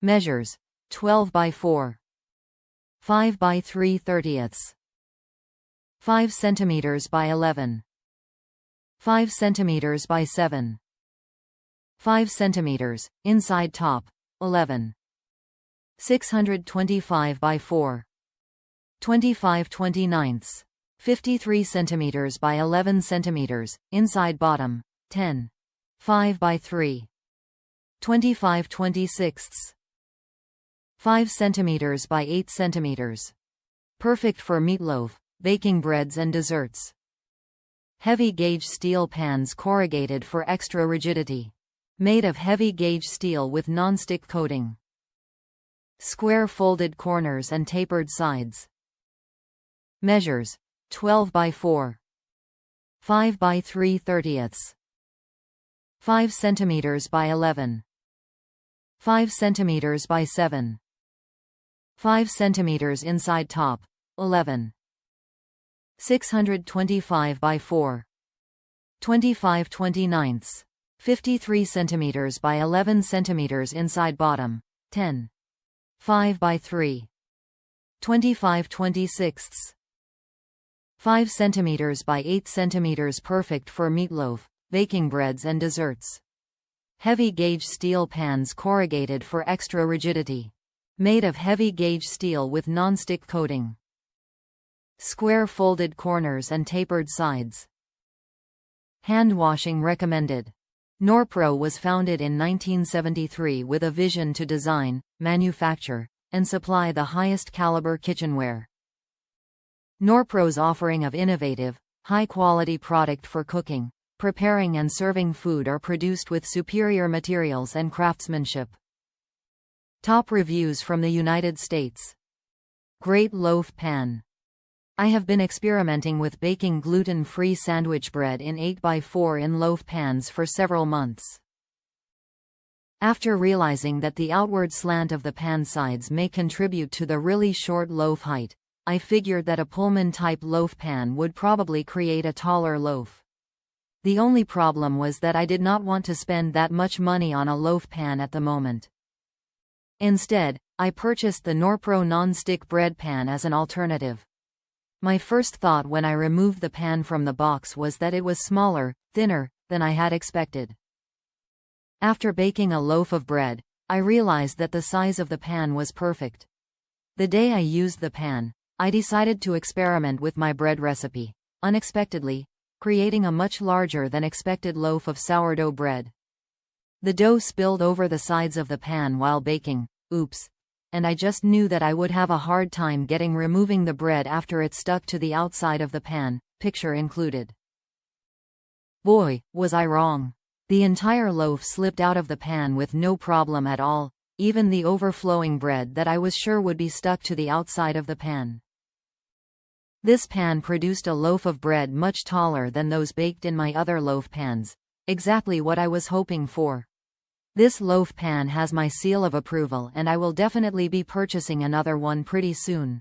Measures: 12 by 4, 5 by 3/30, 5 cm by 11, 5 cm by 7, 5 cm, inside top, 11, 625 by 4, 25/29, 53 cm by 11 cm, inside bottom, 10, 5 by 3, 25/26, 5 cm by 8 cm. Perfect for meatloaf, baking breads and desserts. Heavy gauge steel pans corrugated for extra rigidity. Made of heavy gauge steel with non-stick coating. Square folded corners and tapered sides. Measures: 12 by 4, 5 by 3/30, 5 cm by 11, 5 cm by 7, 5 cm inside top, 11, 625 by 4, 25/29, 53 cm by 11 cm inside bottom, 10, 5 by 3, 25/26, 5 cm by 8 cm. Perfect for meatloaf, baking breads and desserts. Heavy gauge steel pans corrugated for extra rigidity. Made of heavy gauge steel with non-stick coating. Square folded corners and tapered sides. Hand washing recommended. Norpro was founded in 1973 with a vision to design, manufacture, and supply the highest caliber kitchenware. Norpro's offering of innovative, high-quality product for cooking, preparing and serving food are produced with superior materials and craftsmanship. Top reviews from the United States. Great loaf pan. I have been experimenting with baking gluten-free sandwich bread in 8x4 in loaf pans for several months. After realizing that the outward slant of the pan sides may contribute to the really short loaf height, I figured that a Pullman-type loaf pan would probably create a taller loaf. The only problem was that I did not want to spend that much money on a loaf pan at the moment. Instead, I purchased the Norpro non-stick bread pan as an alternative. My first thought when I removed the pan from the box was that it was smaller, thinner, than I had expected. After baking a loaf of bread, I realized that the size of the pan was perfect. The day I used the pan, I decided to experiment with my bread recipe, unexpectedly, creating a much larger than expected loaf of sourdough bread. The dough spilled over the sides of the pan while baking, oops, and I just knew that I would have a hard time removing the bread after it stuck to the outside of the pan, picture included. Boy, was I wrong. The entire loaf slipped out of the pan with no problem at all, even the overflowing bread that I was sure would be stuck to the outside of the pan. This pan produced a loaf of bread much taller than those baked in my other loaf pans, exactly what I was hoping for. This loaf pan has my seal of approval and I will definitely be purchasing another one pretty soon.